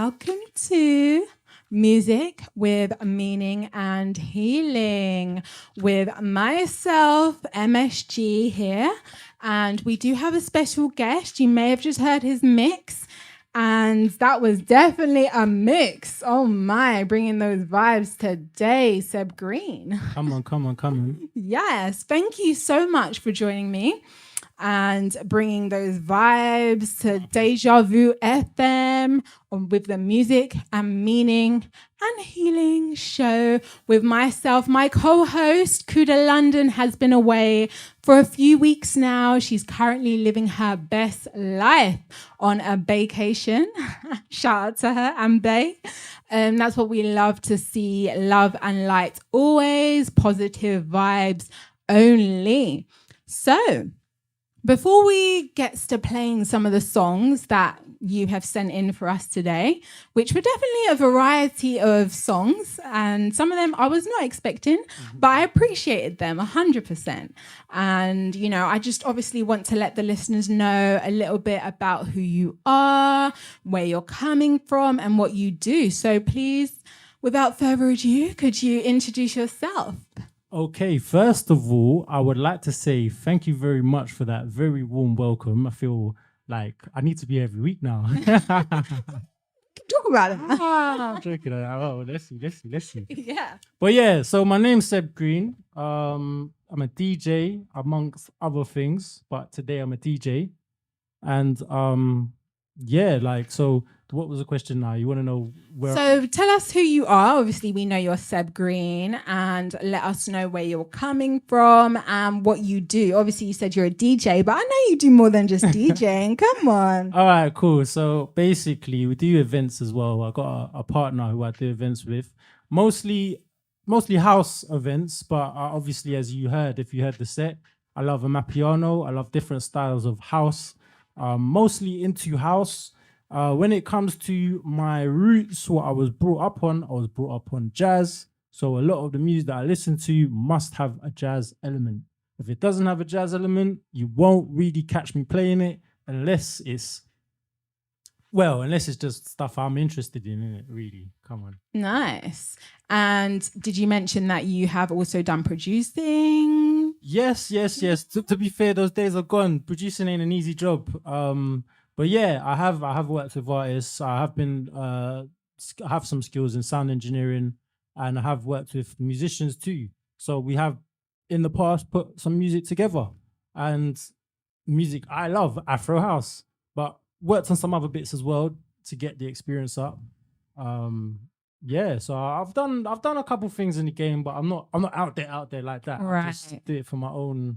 welcome to Music with Meaning and Healing with myself, MSG here. And we do have a special guest. You may have just heard his mix. And that was definitely a mix. Oh my, bringing those vibes today, Seb Green. Come on. Yes, thank you so much for joining me and bringing those vibes to DejaVuFM with the Music and Meaning and Healing show with myself. My co-host, Kuda London, has been away for a few weeks now. She's currently living her best life on a vacation. Shout out to her, Ambe. That's what we love to see. Love and light always. Positive vibes only. So, before we get to playing some of the songs that you have sent in for us today, which were definitely a variety of songs, and some of them I was not expecting, but I appreciated them 100%. And, you know, I just obviously want to let the listeners know a little bit about who you are, where you're coming from, and what you do. So please, without further ado, could you introduce yourself? Okay, first of all, I would like to say thank you very much for that very warm welcome. I feel like I need to be every week now. Talk about it. I'm joking. Oh, let's see. Yeah. But yeah, so my name's Seb Green. I'm a DJ amongst other things, but today I'm a DJ. And so what was the question now? You want to know where? So tell us who you are. Obviously, we know you're Seb Green, and let us know where you're coming from and what you do. Obviously, you said you're a DJ, but I know you do more than just DJing. Come on. All right, cool. So basically, we do events as well. I got a partner who I do events with, mostly house events. But obviously, as you heard, if you heard the set, I love Amapiano. I love different styles of house. Mostly into house. When it comes to my roots, what I was brought up on jazz. So a lot of the music that I listen to must have a jazz element. If it doesn't have a jazz element, you won't really catch me playing it unless it's just stuff I'm interested in, innit? Really. Come on. Nice. And did you mention that you have also done producing? Yes. To be fair, those days are gone. Producing ain't an easy job. But yeah, I have worked with artists. I have some skills in sound engineering, and I have worked with musicians too. So we have in the past put some music together, and music I love Afro house, but worked on some other bits as well to get the experience up. So I've done a couple things in the game, but I'm not out there like that. Right. I just do it for my own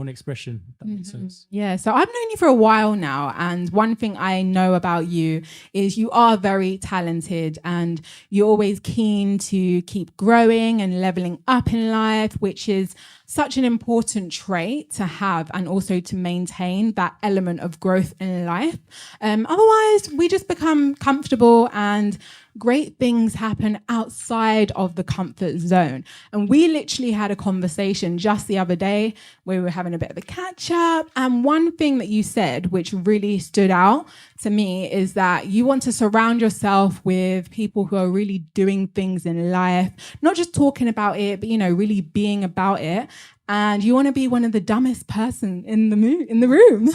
expression, if that makes sense. Yeah, so I've known you for a while now, and one thing I know about you is you are very talented and you're always keen to keep growing and leveling up in life, which is such an important trait to have and also to maintain that element of growth in life. Otherwise, we just become comfortable and great things happen outside of the comfort zone. And we literally had a conversation just the other day where we were having a bit of a catch up. And one thing that you said, which really stood out to me, is that you want to surround yourself with people who are really doing things in life, not just talking about it, but, you know, really being about it. And you want to be one of the dumbest person in the room.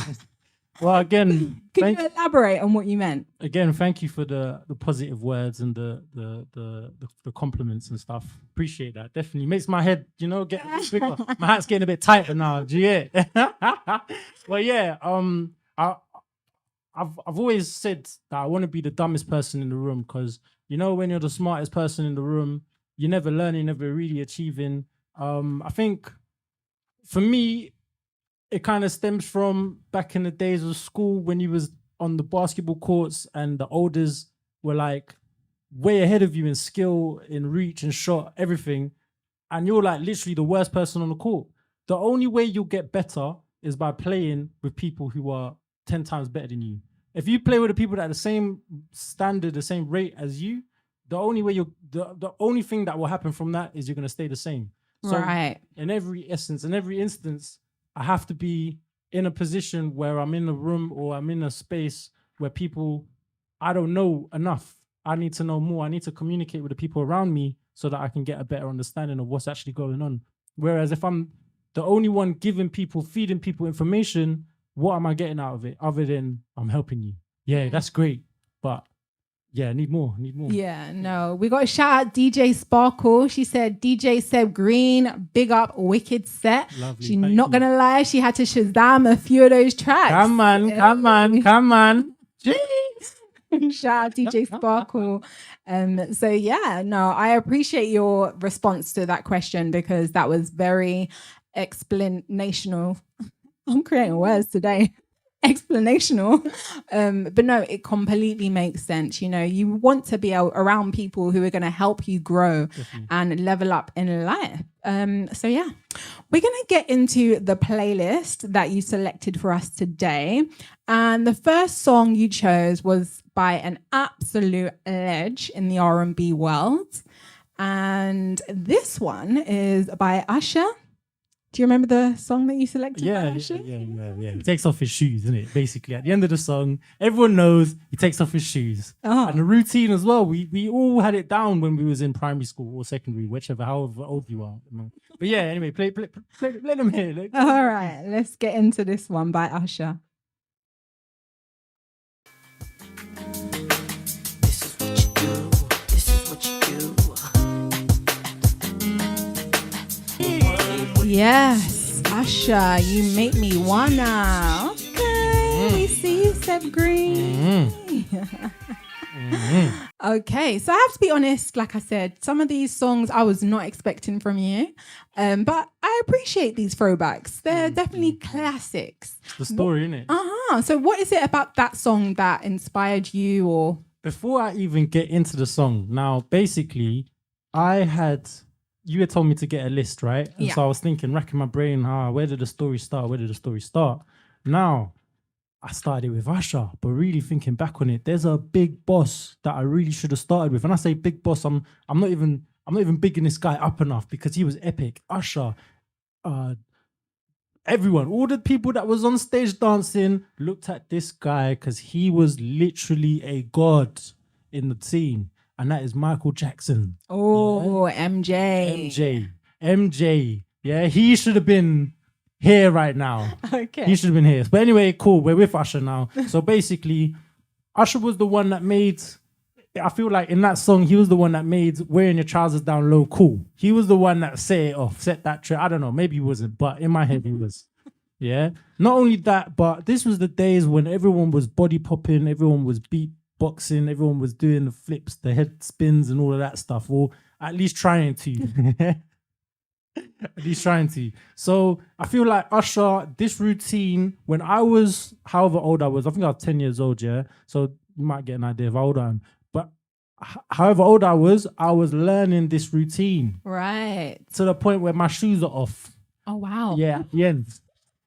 Well, again, can you elaborate on what you meant? Again, thank you for the positive words and the compliments and stuff. Appreciate that. Definitely makes my head, get a bit bigger. My hat's getting a bit tighter now. Do you hear it? Well, yeah. I've always said that I want to be the dumbest person in the room, because when you're the smartest person in the room, you're never learning, never really achieving. I think for me, it kind of stems from back in the days of school when you was on the basketball courts and the olders were like way ahead of you in skill, in reach and shot, everything. And you're like literally the worst person on the court. The only way you'll get better is by playing with people who are 10 times better than you. If you play with the people that are the same standard, the same rate as you, the only way the only thing that will happen from that is you're going to stay the same. So right. In every instance, I have to be in a position where I'm in a room or I'm in a space where people I don't know enough. I need to know more. I need to communicate with the people around me so that I can get a better understanding of what's actually going on. Whereas if I'm the only one feeding people information, what am I getting out of it other than I'm helping you? Yeah, that's great. But yeah, need more. Yeah, no. We got to shout out DJ Sparkle. She said, DJ Seb Green, big up, wicked set. Lovely. She's not going to lie. She had to Shazam a few of those tracks. Come on. Jeez. Shout out DJ Sparkle. So yeah, no, I appreciate your response to that question because that was very explanational. I'm creating words today. Explanational. But no, it completely makes sense. You know, you want to be around people who are going to help you grow and level up in life. So yeah, we're going to get into the playlist that you selected for us today. And the first song you chose was by an absolute ledge in the R&B world. And this one is by Usher. Do you remember the song that you selected? Yeah. He takes off his shoes, isn't it? Basically, at the end of the song, everyone knows he takes off his shoes. And the routine as well. We all had it down when we was in primary school or secondary, however old you are. But yeah, anyway, play let them hear. All right, let's get into this one by Usher. Yes, Usher, you make me wanna. Okay, we see you, Seb Green. Okay, so I have to be honest, like I said, some of these songs I was not expecting from you, but I appreciate these throwbacks. They're definitely classics. The story, innit? So what is it about that song that inspired you? Or before I even get into the song, now basically, you had told me to get a list, right? And so I was thinking, racking my brain, where did the story start? Now, I started with Usher, but really thinking back on it, there's a big boss that I really should have started with. And I say big boss, I'm not even bigging this guy up enough because he was epic. Usher, everyone, all the people that was on stage dancing looked at this guy because he was literally a god in the scene. And that is Michael Jackson. Oh, yeah. MJ. Yeah, he should have been here right now. Okay. He should have been here. But anyway, cool. We're with Usher now. So basically, Usher was the one that made, I feel like in that song, he was the one that made wearing your trousers down low cool. He was the one that set that trend. I don't know, maybe he wasn't, but in my head he was. Yeah. Not only that, but this was the days when everyone was body popping, everyone was beatboxing, everyone was doing the flips, the head spins and all of that stuff, or at least trying to. At least trying to. So I feel like Usher, this routine, when I was, however old I was, I think I was 10 years old, yeah? So you might get an idea of how old I am. But however old I was learning this routine. Right. To the point where my shoes are off. Oh, wow. Yeah, at the end.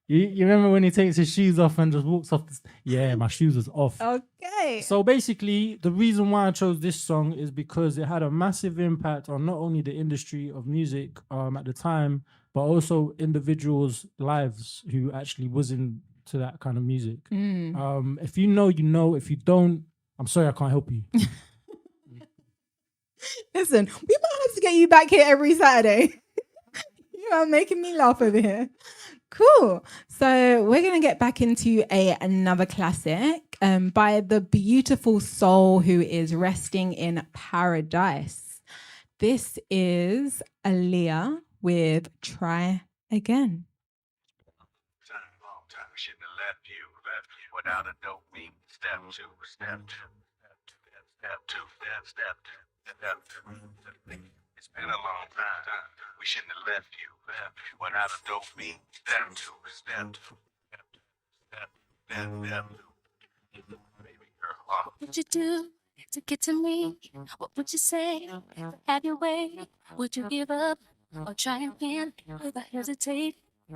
You remember when he takes his shoes off and just walks off? Yeah, my shoes was off. Okay. So basically, the reason why I chose this song is because it had a massive impact on not only the industry of music at the time, but also individuals' lives who actually was into that kind of music. If you know, you know. If you don't, I'm sorry, I can't help you. Listen, we might have to get you back here every Saturday. You are making me laugh over here. Cool. So we're going to get back into another classic by the beautiful soul who is resting in paradise. This is Aaliyah with Try Again. Long time we shouldn't have left you without a dope beat. Step two. It's been a long time. We shouldn't have left you without a dope beat. Step two. What would you do to get to me? What would you say? Have your way? Would you give up or try and win? If I hesitate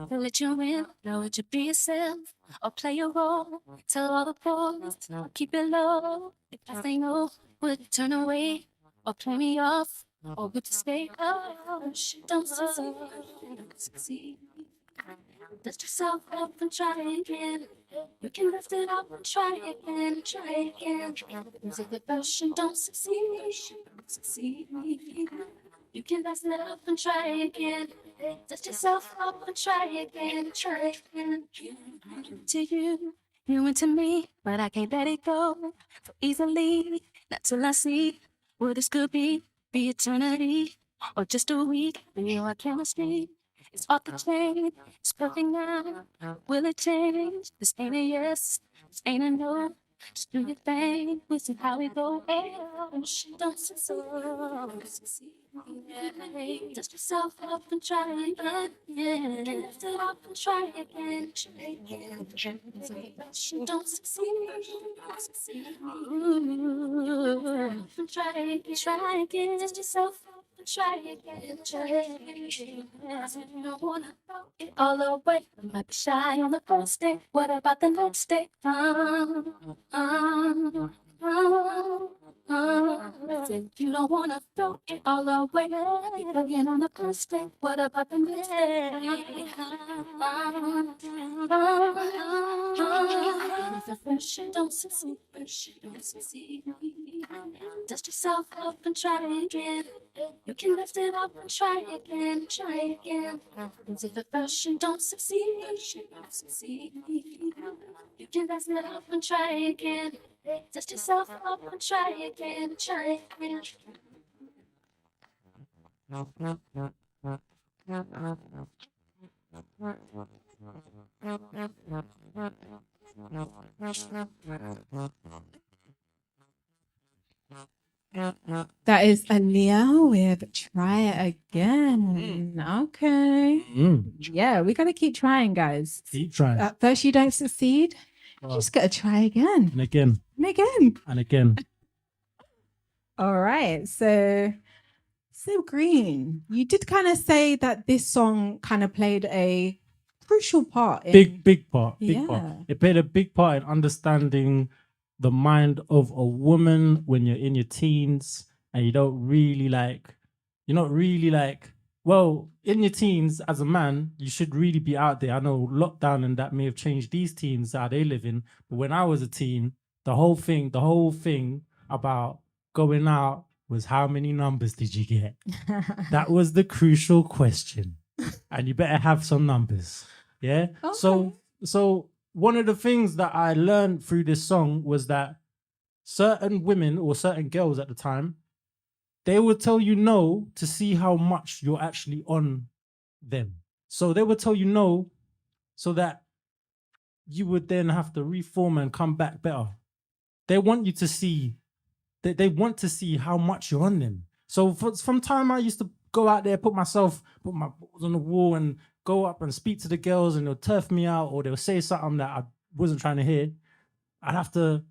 to let you in, now would you be yourself or play your role? Tell all the boys or keep it low. If I say no, would you turn away or play me off? Or would you stay? Oh, don't succeed. Dust yourself up and try again. You can lift it up and try again, try again. If the version don't succeed. You can dust it up and try again. Dust yourself up and try again, try again. To you and to me, but I can't let it go so easily. Not till I see what this could be eternity or just a week. Be our chemistry. It's off the chain, it's perfect now. Will it change? This ain't a yes, this ain't a no. Just do your thing, we'll see how we go. Don't succeed. Dust yourself up and try again. Yeah. Lift it up and try again. Don't succeed. And try again. Dust yourself up and try again. You don't wanna throw it all away. You might be shy on the first day. What about the next day? If you don't wanna throw it all away, again on the first day. What about the next day? If the first you don't succeed, dust yourself up and try again. You can lift it up and try again, try again. If the first you don't succeed, you can dust it up and try again. Dust yourself up and try again, try again. That is Aaliyah with Try It Again. Okay. Yeah, we got to keep trying, guys. Keep trying. At first you don't succeed, you just got to try again. And again. And again. And again. All right. So, Seb Green, you did kind of say that this song kind of played a crucial part. Big part. It played a big part in understanding the mind of a woman when you're in your teens and you're not really like, well, in your teens as a man, you should really be out there. I know lockdown and that may have changed these teens how they live in, but when I was a teen, the whole thing about going out was how many numbers did you get? That was the crucial question. And you better have some numbers. Yeah. Okay. So one of the things that I learned through this song was that certain women or certain girls at the time, they would tell you no to see how much you're actually on them. So they would tell you no so that you would then have to reform and come back better. They want you to see, they want to see how much you're on them. So from time I used to go out there, put my balls on the wall and go up and speak to the girls and they'll turf me out or they'll say something that I wasn't trying to hear. I'd have to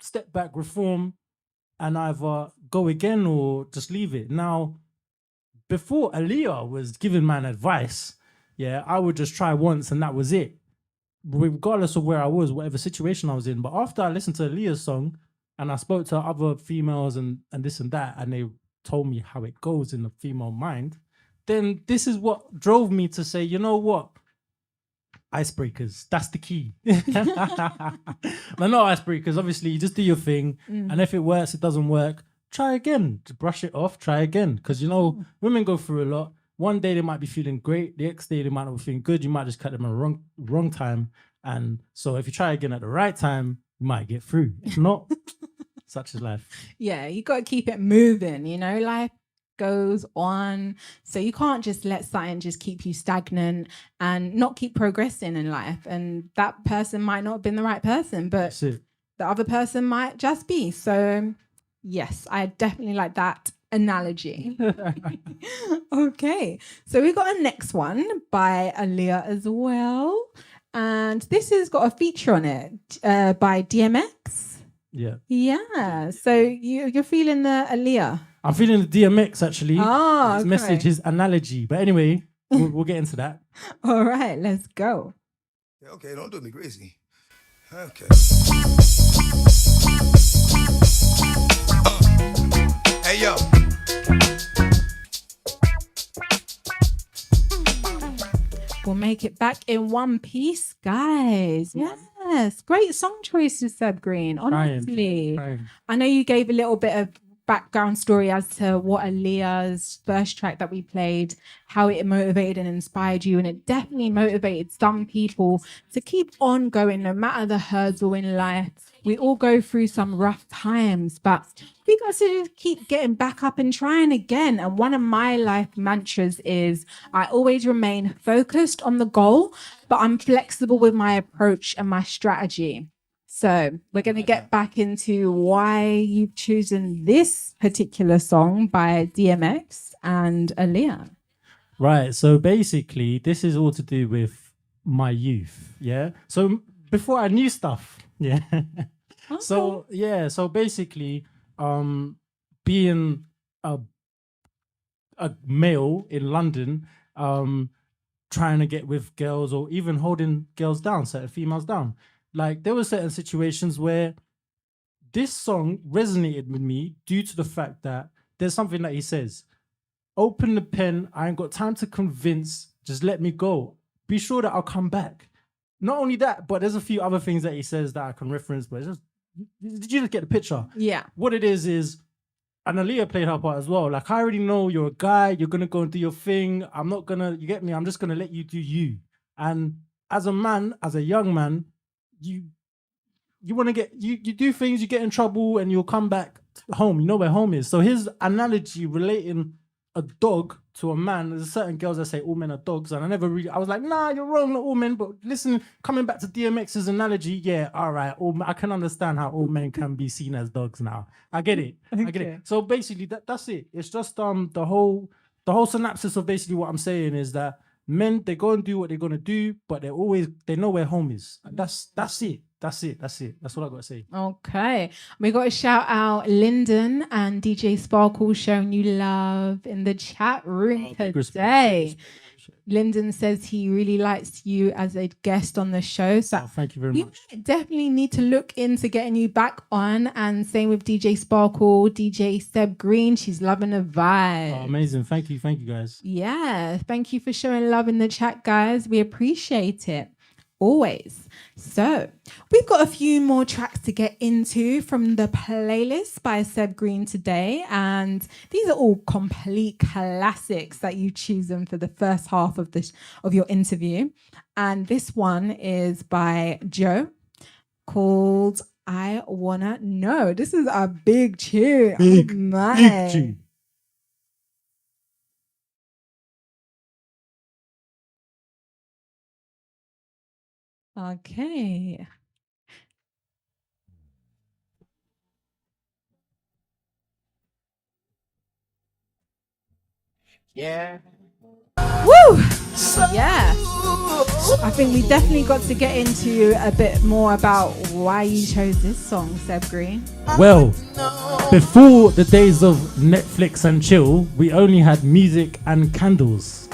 step back, reform, and either go again or just leave it. Now, before Aaliyah was giving man advice, yeah, I would just try once and that was it, regardless of where I was, whatever situation I was in. But after I listened to Aaliyah's song and I spoke to other females and this and that, and they told me how it goes in the female mind, then this is what drove me to say, you know what? Icebreakers, that's the key. But not icebreakers, obviously, you just do your thing. And if it works, it doesn't work, try again. To brush it off, try again. Because, you know, women go through a lot. One day they might be feeling great. The next day they might not be feeling good. You might just cut them at the wrong time. And so if you try again at the right time, you might get through. If not, such is life. Yeah, you got to keep it moving, you know, life goes on. So you can't just let something just keep you stagnant and not keep progressing in life. And that person might not have been the right person, but the other person might just be. So yes, I definitely like that analogy. Okay, so we got a next one by Aaliyah as well. And this has got a feature on it by DMX. Yeah. So you're feeling the Aaliyah? I'm feeling the DMX actually. Oh, his message, his analogy. But anyway, we'll get into that. All right, let's go. Yeah, okay, don't do me crazy. Okay. Hey, yo. We'll make it back in one piece, guys. Yes, great song choices, Seb Green. Honestly, I know you gave a little bit of background story as to what Aaliyah's first track that we played, how it motivated and inspired you, and it definitely motivated some people to keep on going no matter the hurdle in life. We all go through some rough times, but we got to just keep getting back up and trying again. And one of my life mantras is I always remain focused on the goal, but I'm flexible with my approach and my strategy. So we're going to get back into why you've chosen this particular song by DMX and Aaliyah. Right. So basically, this is all to do with my youth. Yeah. So before I knew stuff. Yeah. Okay. So basically, being a male in London, trying to get with girls or even holding girls down, certain females down. Like there were certain situations where this song resonated with me due to the fact that there's something that he says, open the pen, I ain't got time to convince, just let me go. Be sure that I'll come back. Not only that, but there's a few other things that he says that I can reference, but it's just, did you just get the picture? Yeah. What it is, and Aaliyah played her part as well. Like, I already know you're a guy, you're going to go and do your thing. I'm not going to, you get me? I'm just going to let you do you. And as a man, as a young man, you want to get, you do things, you get in trouble and you'll come back home. You know where home is. So his analogy relating a dog to a man, there's certain girls that say all men are dogs. And I was like, nah, you're wrong, not all men. But listen, coming back to DMX's analogy, yeah, all right. I can understand how all men can be seen as dogs now. I get it. Okay. I get it. So basically that's it. It's just the whole synopsis of basically what I'm saying is that men, they go and do what they're gonna do, but they know where home is. And that's it. That's what I gotta say. Okay. We got to shout out Lyndon and DJ Sparkle showing you love in the chat room today. Lyndon says he really likes you as a guest on the show. So thank you very much. Definitely need to look into getting you back on. And same with DJ Sparkle, DJ Seb Green. She's loving the vibe. Oh, amazing. Thank you guys. Yeah. Thank you for showing love in the chat, guys. We appreciate it. Always. So we've got a few more tracks to get into from the playlist by Seb Green today, and these are all complete classics that you've chosen for the first half of your interview. And this one is by Joe, called I Wanna Know. This is a big tune. Big tune. Okay. Yeah. Woo! Yeah. I think we definitely got to get into a bit more about why you chose this song, Seb Green. Well, before the days of Netflix and chill, we only had music and candles.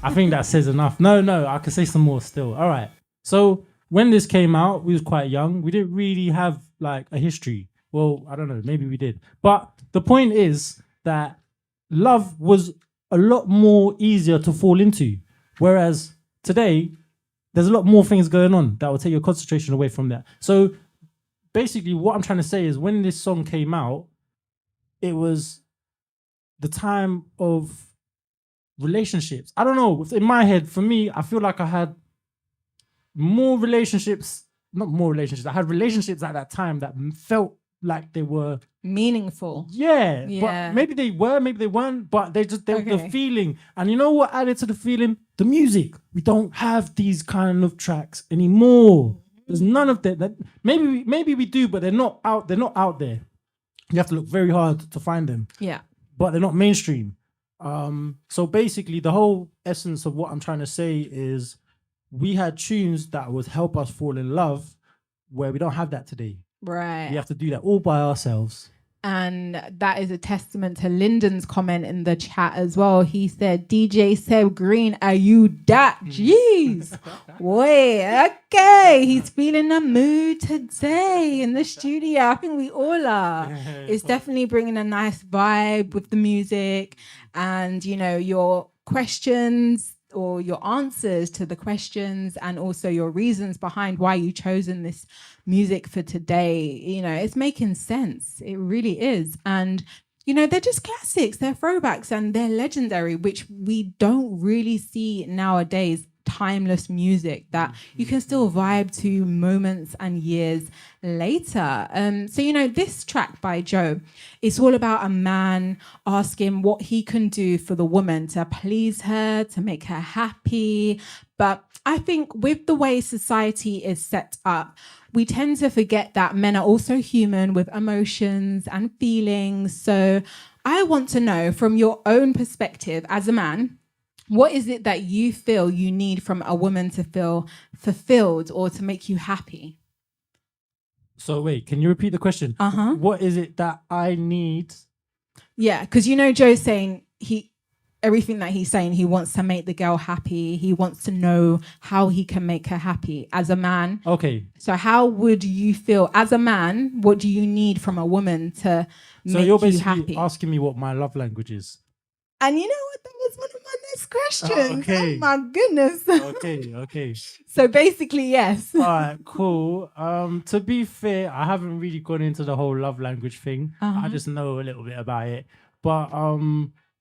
I think that says enough. No, I can say some more still. All right. So when this came out, we was quite young. We didn't really have like a history. Well, I don't know. Maybe we did. But the point is that love was a lot more easier to fall into. Whereas today, there's a lot more things going on that will take your concentration away from that. So basically what I'm trying to say is when this song came out, it was the time of relationships. I don't know. In my head, for me, I feel like I had more relationships, not more relationships. I had relationships at that time that felt like they were meaningful. Yeah. But maybe they were, maybe they weren't, but they the feeling. And you know what added to the feeling? The music. We don't have these kind of tracks anymore. There's none of that. Maybe we do, but they're not out there. You have to look very hard to find them. Yeah. But they're not mainstream. So basically the whole essence of what I'm trying to say is we had tunes that would help us fall in love where we don't have that today. Right. We have to do that all by ourselves. And that is a testament to Lyndon's comment in the chat as well. He said, DJ Seb Green, are you that? Jeez. Wait, okay. He's feeling the mood today in the studio. I think we all are. It's definitely bringing a nice vibe with the music. And, you know, your questions or your answers to the questions and also your reasons behind why you chosen this music for today. You know, it's making sense. It really is. And you know, they're just classics, they're throwbacks, and they're legendary, which we don't really see nowadays. Timeless music that you can still vibe to moments and years later. So, you know, this track by Joe, it's all about a man asking what he can do for the woman to please her, to make her happy. But I think with the way society is set up, we tend to forget that men are also human with emotions and feelings. So I want to know from your own perspective as a man, what is it that you feel you need from a woman to feel fulfilled or to make you happy? So wait, can you repeat the question? What is it that I need? Yeah, because you know Joe's saying everything that he's saying, he wants to make the girl happy. He wants to know how he can make her happy as a man. Okay. So how would you feel as a man? What do you need from a woman to So make you're you basically happy? asking me what my love language is. And you know what? That was one of my next questions. Okay. Oh my goodness. Okay. So basically, yes. All right, cool. To be fair, I haven't really gone into the whole love language thing. I just know a little bit about it. But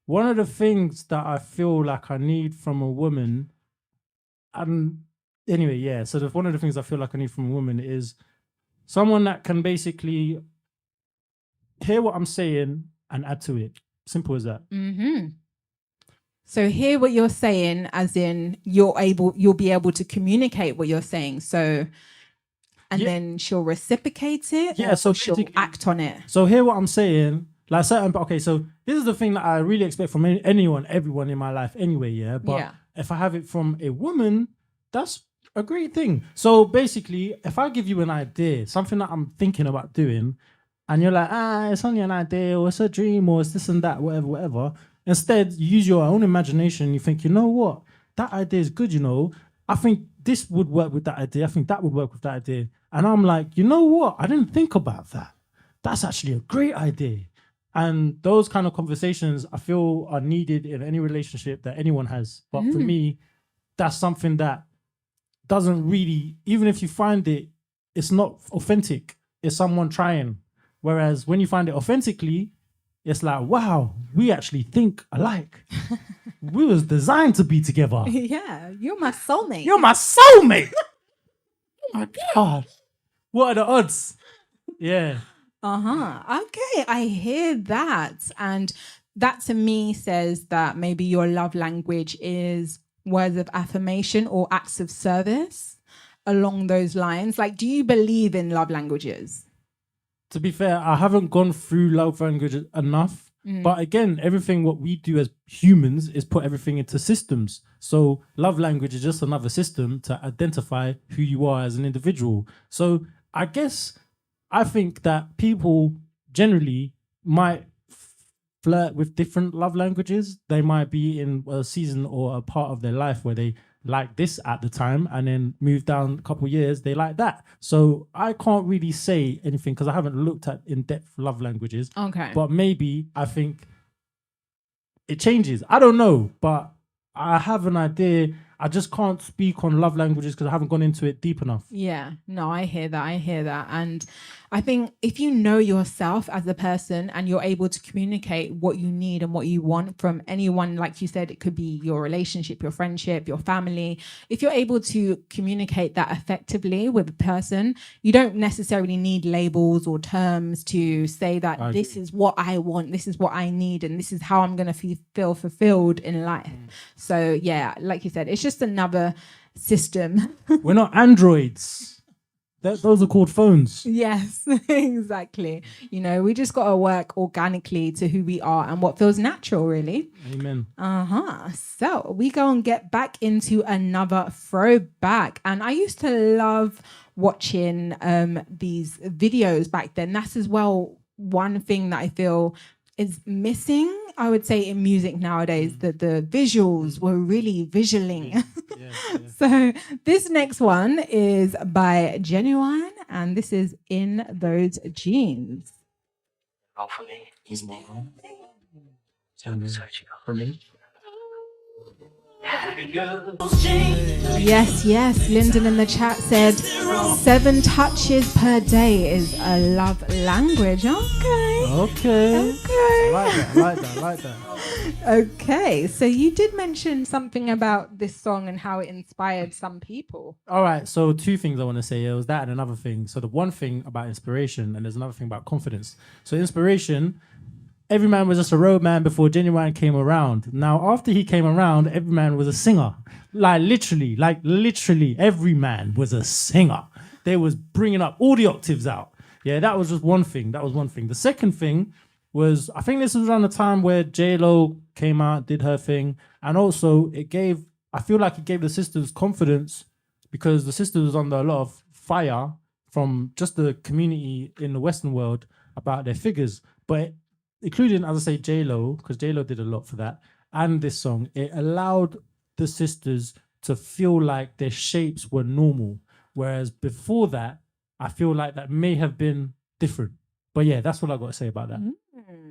one of the things that I feel like I need from a woman, and anyway, yeah. So one of the things I feel like I need from a woman is someone that can basically hear what I'm saying and add to it. Simple as that. Mm-hmm. So hear what you're saying, as in you'll be able to communicate what you're saying. So, and then she'll reciprocate it. Yeah, so she'll act on it. So hear what I'm saying. Like certain, okay, so this is the thing that I really expect from everyone in my life anyway, yeah? But if I have it from a woman, that's a great thing. So basically, if I give you an idea, something that I'm thinking about doing, and you're like, it's only an idea, or it's a dream, or it's this and that, whatever. Instead, you use your own imagination. You think, you know what? That idea is good, you know. I think this would work with that idea. I think that would work with that idea. And I'm like, you know what? I didn't think about that. That's actually a great idea. And those kind of conversations, I feel, are needed in any relationship that anyone has. But for me, that's something that doesn't really, even if you find it, it's not authentic. It's someone trying. Whereas when you find it authentically, it's like, wow, we actually think alike. We was designed to be together. Yeah, you're my soulmate. You're my soulmate. Oh my God. What are the odds? Yeah. Okay, I hear that. And that to me says that maybe your love language is words of affirmation or acts of service along those lines. Like, do you believe in love languages? To be fair, I haven't gone through love language enough. But again, everything what we do as humans is put everything into systems. So love language is just another system to identify who you are as an individual. So I guess I think that people generally might flirt with different love languages. They might be in a season or a part of their life where they like this at the time, and then move down a couple of years, they like that. So I can't really say anything because I haven't looked at in-depth love languages. Okay. But maybe I think it changes. I don't know, but I have an idea. I just can't speak on love languages because I haven't gone into it deep enough. Yeah, no, I hear that. And I think if you know yourself as a person and you're able to communicate what you need and what you want from anyone, like you said, it could be your relationship, your friendship, your family. If you're able to communicate that effectively with a person, you don't necessarily need labels or terms to say that this is what I want, this is what I need, and this is how I'm going to feel fulfilled in life. So yeah, like you said, it's just another system. We're not androids. Those are called phones. Yes, exactly. You know, we just got to work organically to who we are and what feels natural, really. Amen. So we go and get back into another throwback. And I used to love watching these videos back then. That's as well one thing that I feel is missing, I would say, in music nowadays, that the visuals were really visualing. So this next one is by Genuine, and this is In Those Jeans. All for me. He's more. Tell me searching for me. Yes, yes. Lyndon in the chat said 7 touches per day is a love language. Okay. Okay. Okay. I like that. Okay. So you did mention something about this song and how it inspired some people. All right, so 2 things I want to say. It was that and another thing. So the one thing about inspiration, and there's another thing about confidence. So inspiration, every man was just a road man before Genuine came around. Now, after he came around, every man was a singer. Like literally, every man was a singer. They was bringing up all the octaves out. Yeah, that was just one thing. The second thing was, I think this was around the time where J-Lo came out, did her thing. And also I feel like it gave the sisters confidence because the sisters was under a lot of fire from just the community in the Western world about their figures. But including, as I say, J-Lo, because J-Lo did a lot for that, and this song, it allowed the sisters to feel like their shapes were normal. Whereas before that, I feel like that may have been different. But yeah, that's what I got to say about that.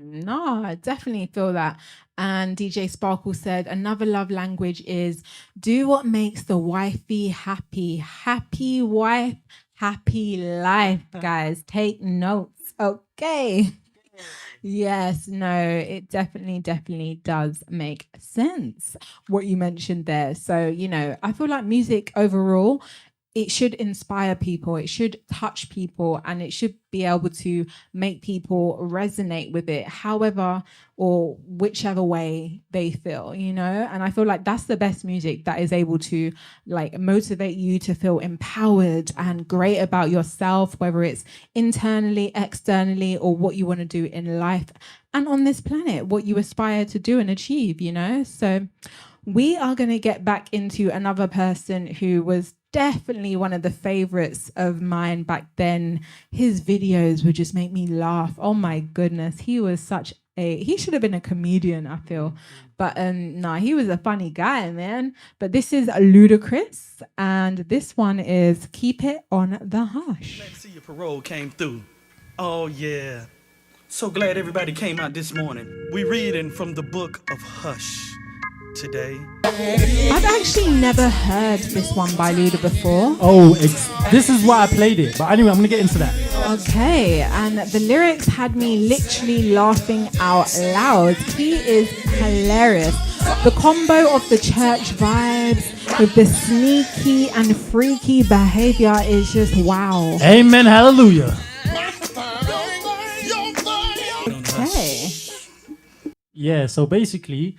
No, I definitely feel that. And DJ Sparkle said another love language is do what makes the wifey happy. Happy wife, happy life, guys. Take notes. Okay. Yes, no, it definitely does make sense what you mentioned there. So, I feel like music overall, it should inspire people, it should touch people, and it should be able to make people resonate with it, however or whichever way they feel, and I feel like that's the best music that is able to like motivate you to feel empowered and great about yourself, whether it's internally, externally, or what you want to do in life and on this planet, what you aspire to do and achieve, So we are going to get back into another person who was definitely one of the favorites of mine back then. His videos would just make me laugh. Oh my goodness. He was he should have been a comedian, I feel. But no, he was a funny guy, man. But this is Ludacris, and this one is Keep It on the Hush. Glad to see your parole came through. Oh yeah. So glad everybody came out this morning. We reading from the book of Hush today. I've actually never heard this one by Luda before. Oh, this is why I played it. But anyway, I'm going to get into that. Okay, and the lyrics had me literally laughing out loud. He is hilarious. The combo of the church vibes with the sneaky and freaky behavior is just wow. Amen, hallelujah. Okay. Yeah, so basically,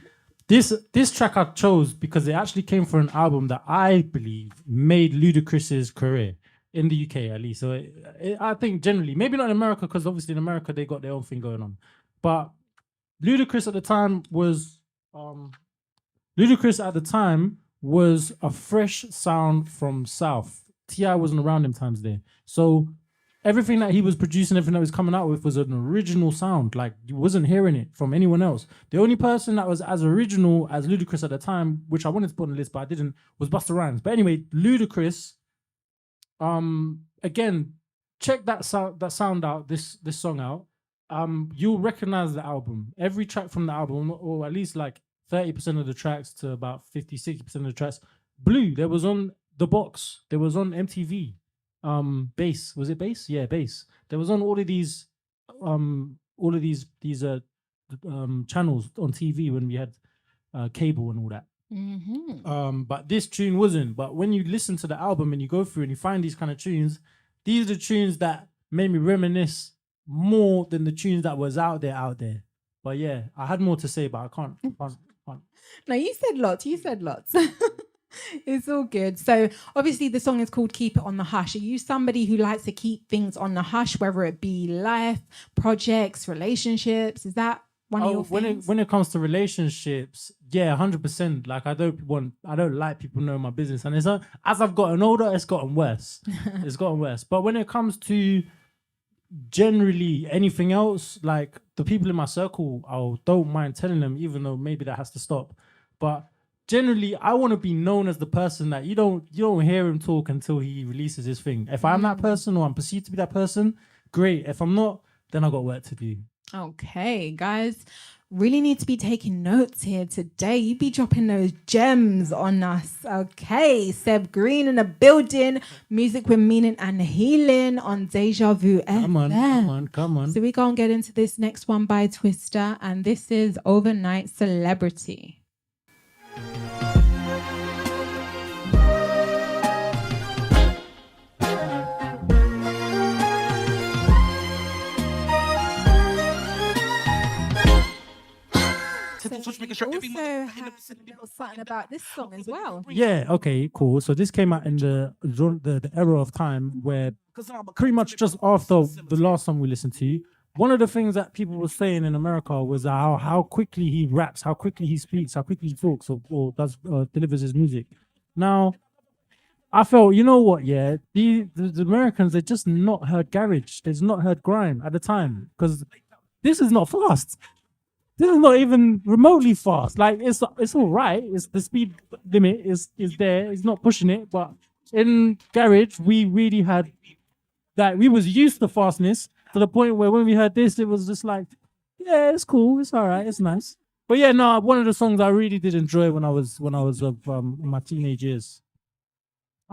this track I chose because it actually came from an album that I believe made Ludacris's career in the UK, at least. So I think generally, maybe not in America, because obviously in America they got their own thing going on. But Ludacris at the time was a fresh sound from South. T.I. wasn't around them times there, so everything that he was producing, everything that he was coming out with was an original sound. Like, you wasn't hearing it from anyone else. The only person that was as original as Ludacris at the time, which I wanted to put on the list, but I didn't, was Busta Rhymes. But anyway, Ludacris, again, check that sound out, this song out. You'll recognize the album. Every track from the album, or at least like 30% of the tracks to about 50, 60% of the tracks, Blue. There was on The Box. There was on MTV. Bass, was it Bass? Yeah, Bass. There was on all of these channels on TV when we had cable and all that. Mm-hmm. But this tune wasn't. But when you listen to the album and you go through and you find these kind of tunes, these are the tunes that made me reminisce more than the tunes that was out there. But yeah, I had more to say, but I can't. No, you said lots. It's all good. So obviously the song is called Keep It on the Hush. Are you somebody who likes to keep things on the hush, whether it be life, projects, relationships? Is that one of your things? When it comes to relationships, yeah, 100%. Like, I don't like people knowing my business. And as I've gotten older, it's gotten worse. But when it comes to generally anything else, like the people in my circle, I don't mind telling them, even though maybe that has to stop. But generally, I want to be known as the person that you don't hear him talk until he releases his thing. If I'm that person or I'm perceived to be that person, great. If I'm not, then I got work to do. Okay, guys, really need to be taking notes here today. You be dropping those gems on us. Okay, Seb Green in the building, music with meaning and healing on Deja Vu Come on, FM. come on, come on. So we go and get into this next one by Twister, and this is Overnight Celebrity. Also have a little something about this song as well. Yeah, okay, cool. So this came out in the era of time where pretty much just after the last song we listened to, one of the things that people were saying in America was how quickly he raps, how quickly he speaks, how quickly he talks or does delivers his music. Now, I felt, you know what, yeah, the Americans, they just not heard garage, they've not heard grime at the time, because this is not fast. This is not even remotely fast. Like it's all right. It's the speed limit is there. It's not pushing it. But in garage, we really had that. We was used to fastness to the point where when we heard this, it was just like, yeah, it's cool. It's all right. It's nice. But yeah, no, one of the songs I really did enjoy when I was of in my teenage years.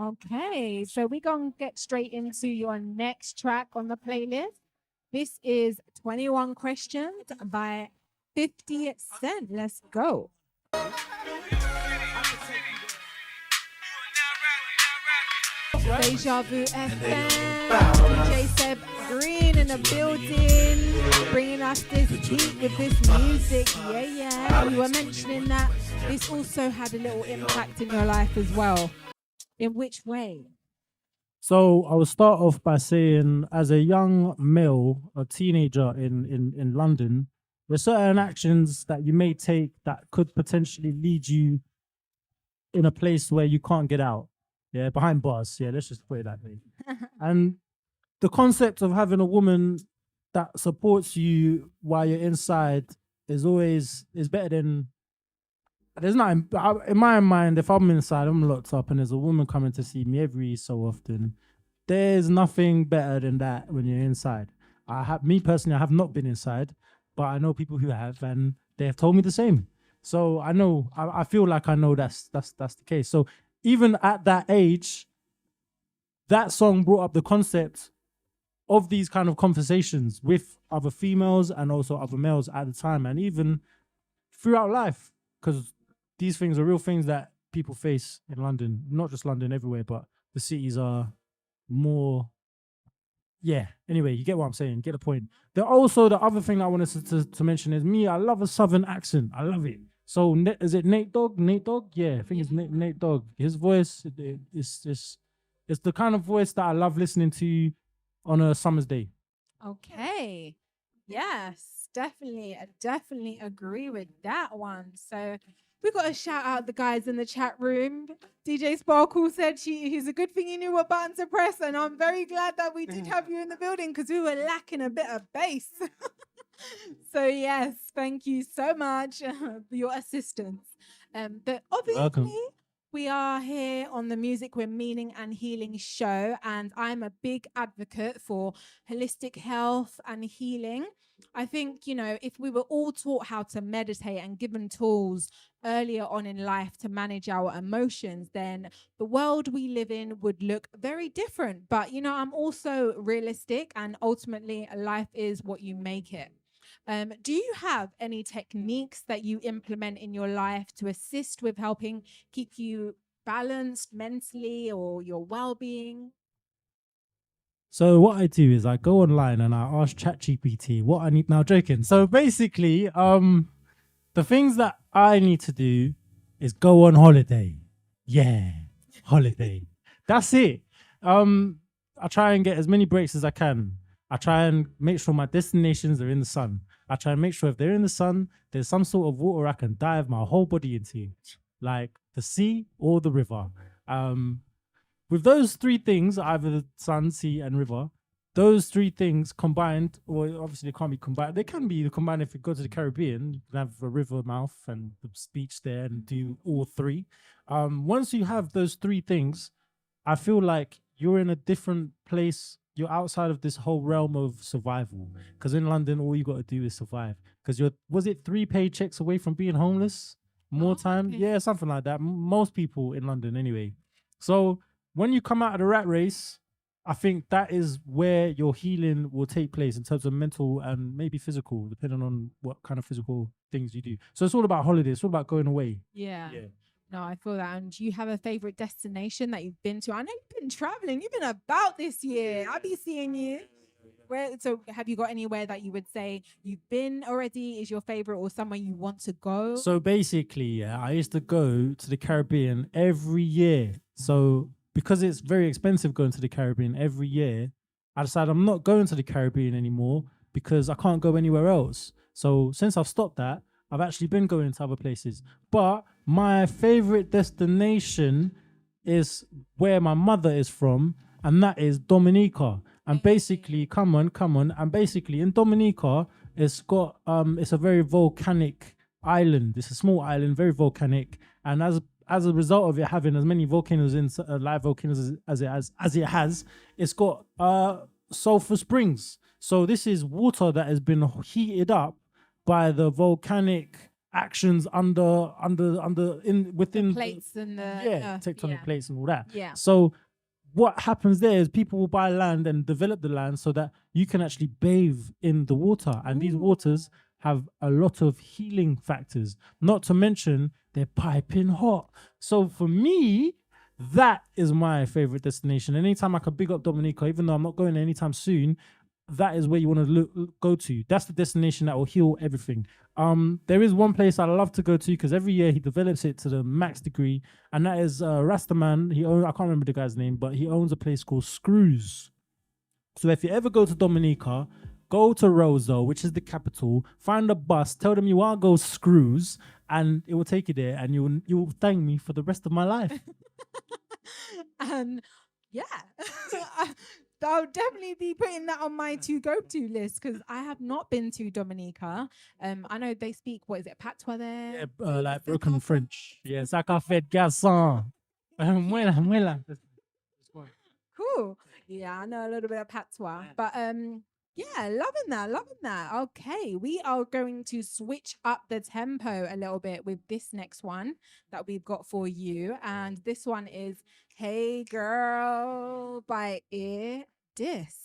Okay, so we're going to get straight into your next track on the playlist. This is 21 Questions by 50 Cent. Let's go. DejaVuFM, DJ Seb Green in the building, bringing us this heat with this music. Yeah. We were mentioning that this also had a little impact in your life as well. In which way? So I will start off by saying, as a young male, a teenager in London, there's certain actions that you may take that could potentially lead you in a place where you can't get out. Yeah, behind bars. Yeah, let's just put it that way. And the concept of having a woman that supports you while you're inside is better than. There's not in my mind. If I'm inside, I'm locked up, and there's a woman coming to see me every so often. There's nothing better than that when you're inside. Me personally, I have not been inside, but I know people who have, and they have told me the same. So I know, I feel like I know that's the case. So even at that age, that song brought up the concept of these kind of conversations with other females and also other males at the time, and even throughout life, because these things are real things that people face in London, not just London, everywhere, but the cities are more. Yeah, anyway, you get what I'm saying, get the point. The other thing I wanted to mention is I love a southern accent. I love it. So is it Nate Dogg? Nate Dogg? Yeah, I think it's Nate Dogg. His voice, it's the kind of voice that I love listening to on a summer's day. Okay. Yes, definitely. I definitely agree with that one. So we got to shout out the guys in the chat room. DJ Sparkle said he's a good thing he knew what button to press, and I'm very glad that we did have you in the building because we were lacking a bit of bass. So yes, thank you so much for your assistance. But obviously, Welcome. we are here on the Music with Meaning and Healing show, and I'm a big advocate for holistic health and healing. I think, if we were all taught how to meditate and given tools earlier on in life to manage our emotions, then the world we live in would look very different. But, I'm also realistic, and ultimately life is what you make it. Do you have any techniques that you implement in your life to assist with helping keep you balanced mentally or your well-being? So what I do is I go online and I ask ChatGPT what I need. Now, joking. So basically, the things that I need to do is go on holiday. Yeah, holiday. That's it. I try and get as many breaks as I can. I try and make sure my destinations are in the sun. I try and make sure if they're in the sun, there's some sort of water I can dive my whole body into, like the sea or the river. With those three things, either the sun, sea, and river, those three things combined, or obviously they can't be combined. They can be combined if you go to the Caribbean. You can have a river mouth and the beach there and do all three. Once you have those three things, I feel like you're in a different place you're outside of this whole realm of survival. Because in London, all you got to do is survive. Because was it 3 paychecks away from being homeless? More time? okay. Yeah, something like that. Most people in London, anyway. So when you come out of the rat race, I think that is where your healing will take place in terms of mental and maybe physical, depending on what kind of physical things you do. So it's all about holidays. It's all about going away. Yeah. Yeah. No, I feel that. And do you have a favorite destination that you've been to? I know you've been traveling. You've been about this year. I'll be seeing you. So have you got anywhere that you would say you've been already is your favorite, or somewhere you want to go? So basically, yeah, I used to go to the Caribbean every year. So because it's very expensive going to the Caribbean every year, I decided I'm not going to the Caribbean anymore because I can't go anywhere else. So since I've stopped that, I've actually been going to other places. But my favorite destination is where my mother is from, and that is Dominica. And basically, come on. And basically, in Dominica, it's got it's a very volcanic island. It's a small island, very volcanic, and as a result of it having as many volcanoes in live volcanoes as it has, it's got sulfur springs. So this is water that has been heated up by the volcanic actions within The plates and the tectonic plates and all that. Yeah. So what happens there is people will buy land and develop the land so that you can actually bathe in the water, and these waters have a lot of healing factors, not to mention they're piping hot. So for me, that is my favorite destination. Anytime I could big up Dominica, even though I'm not going anytime soon, that is where you want to go to. That's the destination that will heal everything. There is one place I love to go to because every year he develops it to the max degree, and that is Rastaman. I can't remember the guy's name, but he owns a place called Screws. So if you ever go to Dominica, go to Roseau, which is the capital, find a bus, tell them you want to go Screws, and it will take you there, and you will thank me for the rest of my life. And yeah, I'll definitely be putting that on my to-go-to list because I have not been to Dominica. I know they speak, what is it, patois there? Yeah, like broken French. Yeah, ça qu'a fait garçon. Muela. Cool. Yeah, I know a little bit of patois, but yeah, loving that. Okay, we are going to switch up the tempo a little bit with this next one that we've got for you, and this one is "Hey Girl" by Ear Dis.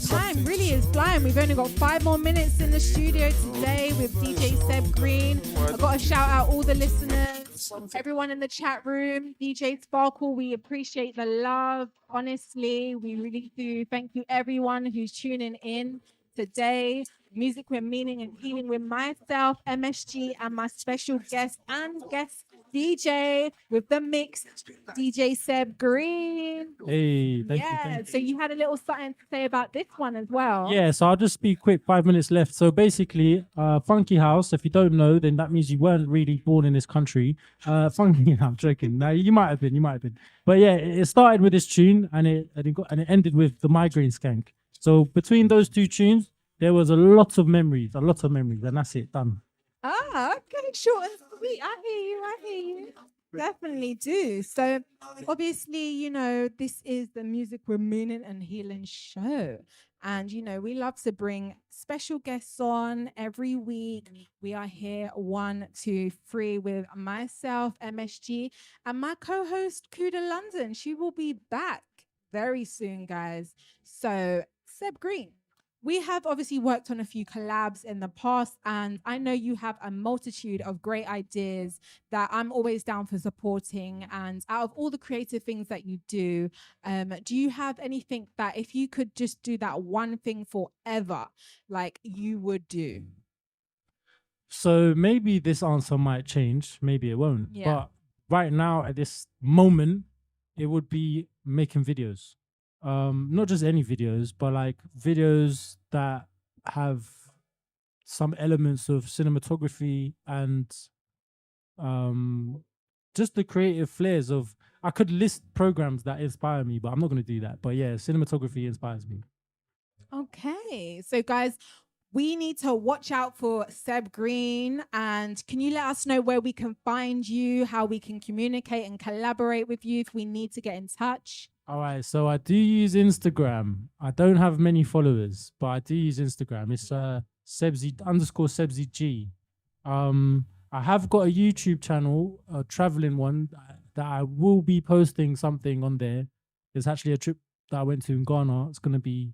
Time really is flying. We've only got 5 more minutes in the studio today with DJ Seb Green. I've got to shout out all the listeners, everyone in the chat room, DJ Sparkle. We appreciate the love. Honestly, we really do. Thank you, everyone who's tuning in today. Music with Meaning and Healing with myself, MSG, and my special guest DJ with the mix, DJ Seb Green. Hey, thank you. So you had a little something to say about this one as well. Yeah, so I'll just be quick, 5 minutes left. So basically, Funky House, if you don't know, then that means you weren't really born in this country. Funky, I'm joking. No, you might have been. But yeah, it started with this tune and it ended with the Migraine Skank. So between those two tunes, there was a lot of memories, and that's it, done. Okay, short and sweet. I hear you. Definitely do. So obviously, this is the Music with Meaning and Healing show. And, we love to bring special guests on every week. We are here 1, 2, 3 with myself, MSG, and my co-host, Kuda London. She will be back very soon, guys. So, Seb Green. We have obviously worked on a few collabs in the past, and I know you have a multitude of great ideas that I'm always down for supporting. And out of all the creative things that you do you have anything that if you could just do that one thing forever, like you would do? So maybe this answer might change, maybe it won't. Yeah. But right now, at this moment, it would be making videos. Not just any videos, but like videos that have some elements of cinematography and just the creative flares of. I could list programs that inspire me, but I'm not going to do that. But yeah, cinematography inspires me. Okay, so guys, we need to watch out for Seb Green. And can you let us know where we can find you, how we can communicate and collaborate with you if we need to get in touch? All right, so I do use Instagram. I don't have many followers, but I do use Instagram. It's Sebzy_Sebzy G. I have got a YouTube channel, a traveling one that I will be posting something on there. It's actually a trip that I went to in Ghana. It's gonna be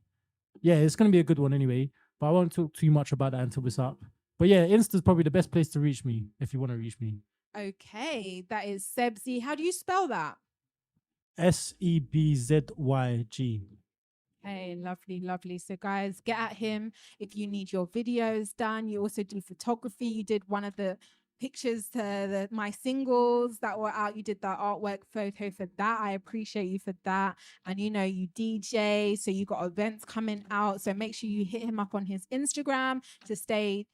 a good one anyway. But I won't talk too much about that until it's up. But yeah, Insta's probably the best place to reach me if you want to reach me. Okay, that is Sebzy. How do you spell that? SEBZYG. Hey, lovely, lovely. So, guys, get at him if you need your videos done. You also do photography. You did one of the pictures to my singles that were out. You did that artwork photo for that. I appreciate you for that. And you DJ, so you got events coming out. So make sure you hit him up on his Instagram to stay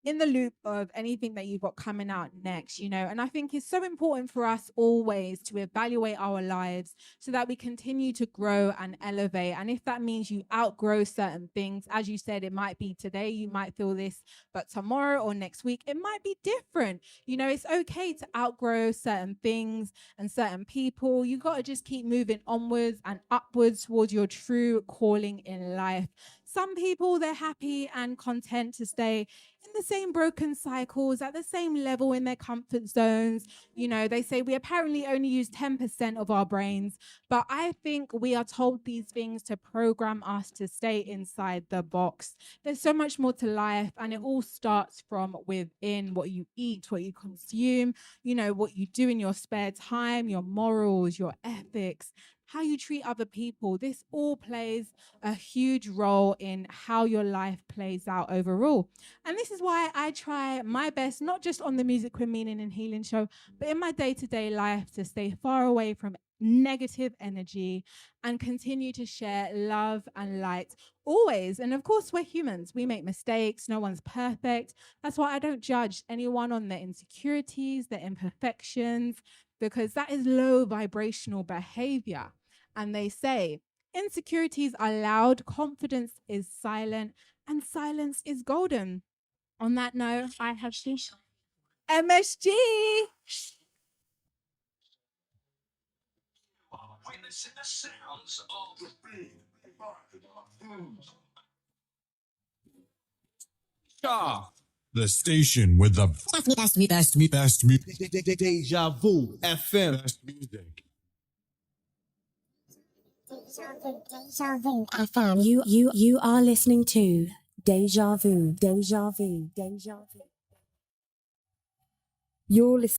in the loop of anything that you've got coming out next, and I think it's so important for us always to evaluate our lives so that we continue to grow and elevate. And if that means you outgrow certain things, as you said, it might be today, you might feel this, but tomorrow or next week, it might be different. It's okay to outgrow certain things and certain people. You got to just keep moving onwards and upwards towards your true calling in life. Some people, they're happy and content to stay in the same broken cycles at the same level in their comfort zones. They say we apparently only use 10% of our brains, but I think we are told these things to program us to stay inside the box. There's so much more to life, and it all starts from within: what you eat, what you consume, what you do in your spare time, your morals, your ethics, how you treat other people. This all plays a huge role in how your life plays out overall. And this is why I try my best, not just on the Music with Meaning and Healing show, but in my day-to-day life, to stay far away from negative energy and continue to share love and light always. And of course, we're humans. We make mistakes. No one's perfect. That's why I don't judge anyone on their insecurities, their imperfections, because that is low vibrational behavior. And they say insecurities are loud, confidence is silent, and silence is golden. On that note, I have MSG. Witnessing the sounds of the The station with the best DejaVuFM. best music. FM. You are listening to Deja Vu. You're listening.